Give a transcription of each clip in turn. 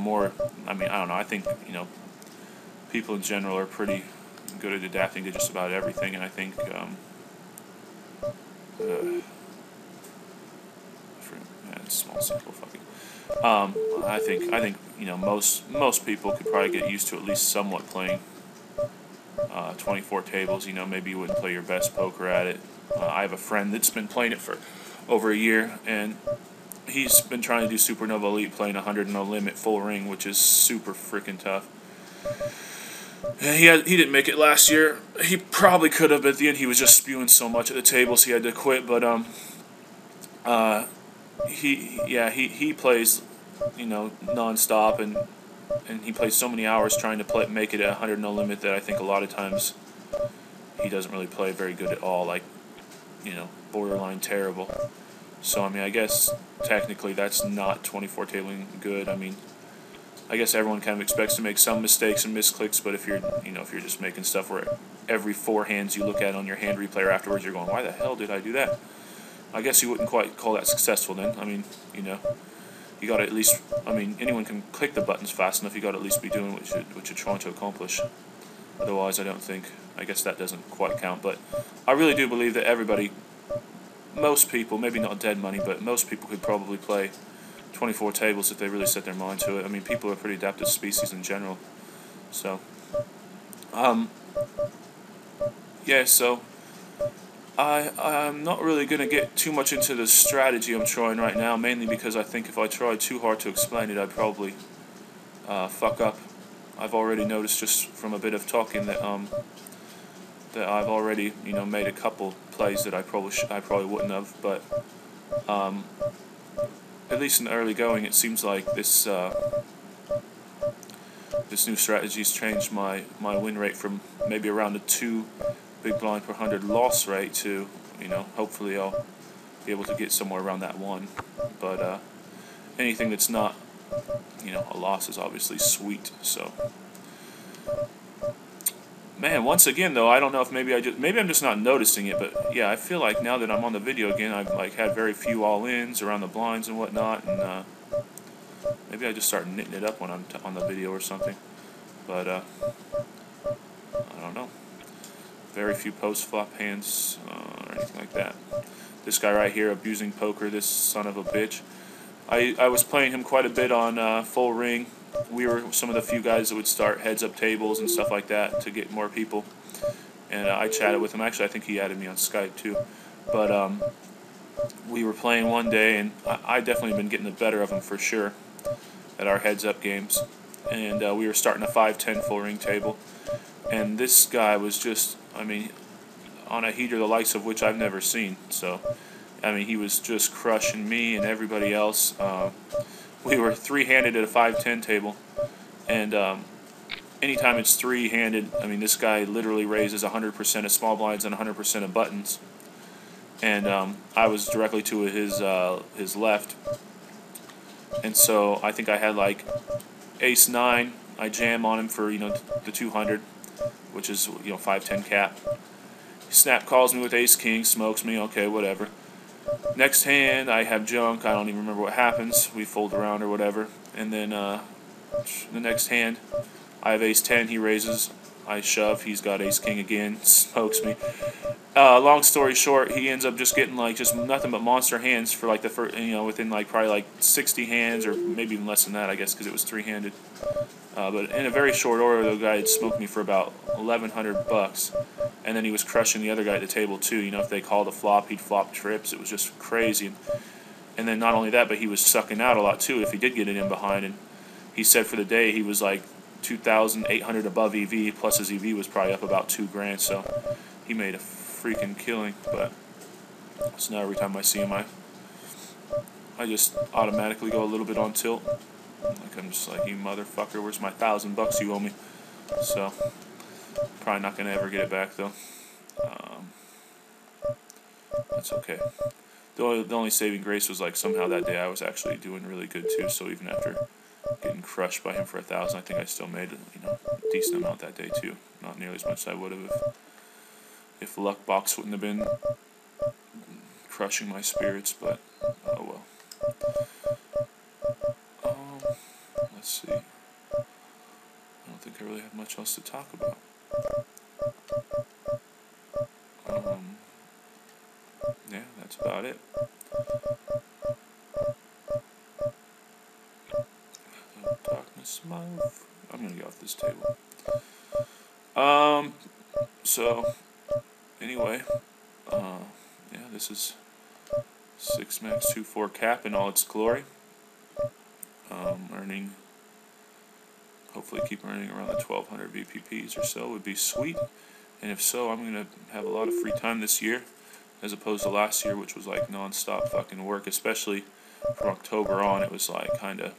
more. I mean, I don't know. I think, you know, people in general are pretty good at adapting to just about everything, and I think small circle fucking. I think you know most people could probably get used to at least somewhat playing 24 tables. You know, maybe you wouldn't play your best poker at it. I have a friend that's been playing it for over a year, and he's been trying to do Supernova Elite, playing 100 no limit full ring, which is super freaking tough. He didn't make it last year. He probably could have, but at the end he was just spewing so much at the tables he had to quit. But he plays, you know, nonstop, and he plays so many hours trying to make it at 100 no limit that I think a lot of times he doesn't really play very good at all, like, you know, borderline terrible. So I mean, I guess technically that's not 24 tabling good. I mean, I guess everyone kind of expects to make some mistakes and misclicks, but if you're just making stuff where every 4 hands you look at on your hand replay afterwards, you're going, why the hell did I do that? I guess you wouldn't quite call that successful then. I mean, you know, you got to at least, I mean, anyone can click the buttons fast enough. You got to at least be doing what you're trying to accomplish. Otherwise, I guess that doesn't quite count. But I really do believe that everybody, most people, maybe not dead money, but most people could probably play 24 tables if they really set their mind to it. I mean, people are pretty adaptive species in general. So, yeah, so I'm not really going to get too much into the strategy I'm trying right now, mainly because I think if I tried too hard to explain it, I'd probably fuck up. I've already noticed just from a bit of talking that that I've already, you know, made a couple plays that I probably wouldn't have, but at least in the early going, it seems like this new strategy's changed my win rate from maybe around a 2 big blind per 100 loss rate to, you know, hopefully I'll be able to get somewhere around that 1. But anything that's not, you know, a loss is obviously sweet. So, man, once again though, I don't know if maybe I'm just not noticing it, but yeah, I feel like now that I'm on the video again, I've like had very few all-ins around the blinds and whatnot, and maybe I just start knitting it up when I'm on the video or something. But I don't know. Very few post-flop hands or anything like that. This guy right here abusing poker, this son of a bitch. I was playing him quite a bit on full ring. We were some of the few guys that would start heads-up tables and stuff like that to get more people. And I chatted with him. Actually, I think he added me on Skype too. But we were playing one day, and I definitely been getting the better of him for sure at our heads-up games. And we were starting a 5-10 full ring table. And this guy was just, I mean, on a heater the likes of which I've never seen. So, I mean, he was just crushing me and everybody else. We were 3-handed at a 5-10 table, and anytime it's 3-handed, I mean, this guy literally raises 100% of small blinds and 100% of buttons. And I was directly to his left, and so I think I had like ace-9. I jam on him for, you know, the 200, which is, you know, 5-10 cap. Snap calls me with ace-king, smokes me, okay, whatever. Next hand, I have junk. I don't even remember what happens. We fold around or whatever. And then the next hand, I have ace-10. He raises. I shove. He's got ace-king again. Smokes me. Long story short, he ends up just getting like just nothing but monster hands for like the first, you know, within like probably like 60 hands or maybe even less than that, I guess, because it was 3-handed. But in a very short order, the guy had smoked me for about $1,100, and then he was crushing the other guy at the table too. You know, if they called a flop, he'd flop trips. It was just crazy. And then not only that, but he was sucking out a lot too if he did get it in behind. And he said for the day he was like 2,800 above EV, plus his EV was probably up about $2,000. So he made a freaking killing. But so now every time I see him, I just automatically go a little bit on tilt. Like, I'm just like, you motherfucker, where's my $1,000 you owe me? So probably not gonna ever get it back though. That's okay. The only saving grace was like somehow that day I was actually doing really good too. So even after getting crushed by him for $1,000, I think I still made, you know, a decent amount that day too. Not nearly as much as I would have if Luck Box wouldn't have been crushing my spirits. But oh well. Let's see. see. I don't think I really have much else to talk about. Yeah, that's about it. Darkness, I'm gonna get off this table. So anyway, yeah, this is 6 Max 2.4 cap in all its glory. Earning, hopefully keep earning around the 1200 VPPs or so would be sweet. And if so, I'm gonna have a lot of free time this year, as opposed to last year, which was like non-stop fucking work. Especially from October on, it was like kind of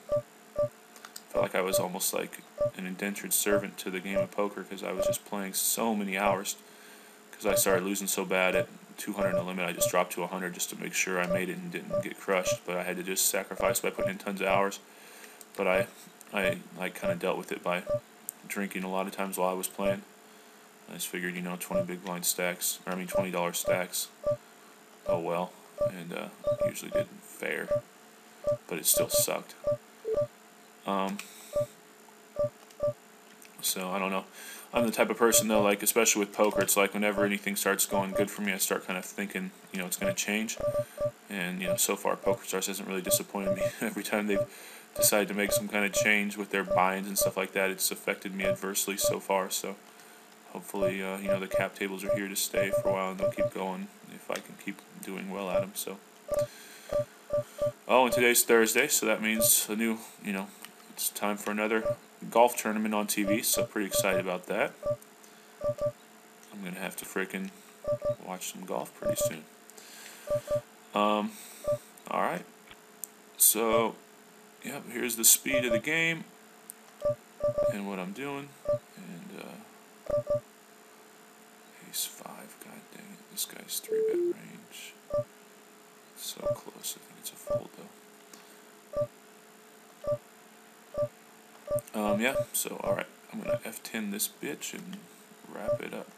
felt like I was almost like an indentured servant to the game of poker, because I was just playing so many hours. Because I started losing so bad at 200 in the limit, I just dropped to 100 just to make sure I made it and didn't get crushed. But I had to just sacrifice by putting in tons of hours. But I like kind of dealt with it by drinking a lot of times while I was playing. I just figured, 20 big blind stacks, or I mean $20 stacks. Oh well, and usually didn't fare, but it still sucked. So I don't know. I'm the type of person though, like especially with poker, it's like whenever anything starts going good for me, I start kind of thinking, it's going to change. And so far PokerStars hasn't really disappointed me. Every time they've decided to make some kind of change with their binds and stuff like that, it's affected me adversely so far. So hopefully, the cap tables are here to stay for a while, and they'll keep going if I can keep doing well at them. So, and today's Thursday, so that means it's time for another golf tournament on TV. So pretty excited about that. I'm gonna have to freaking watch some golf pretty soon. All right. So, yep. Here's the speed of the game and what I'm doing, and ace 5. God dang it! This guy's 3-bet range. So close. I think it's a fold though. Yeah. So all right. I'm gonna F10 this bitch and wrap it up.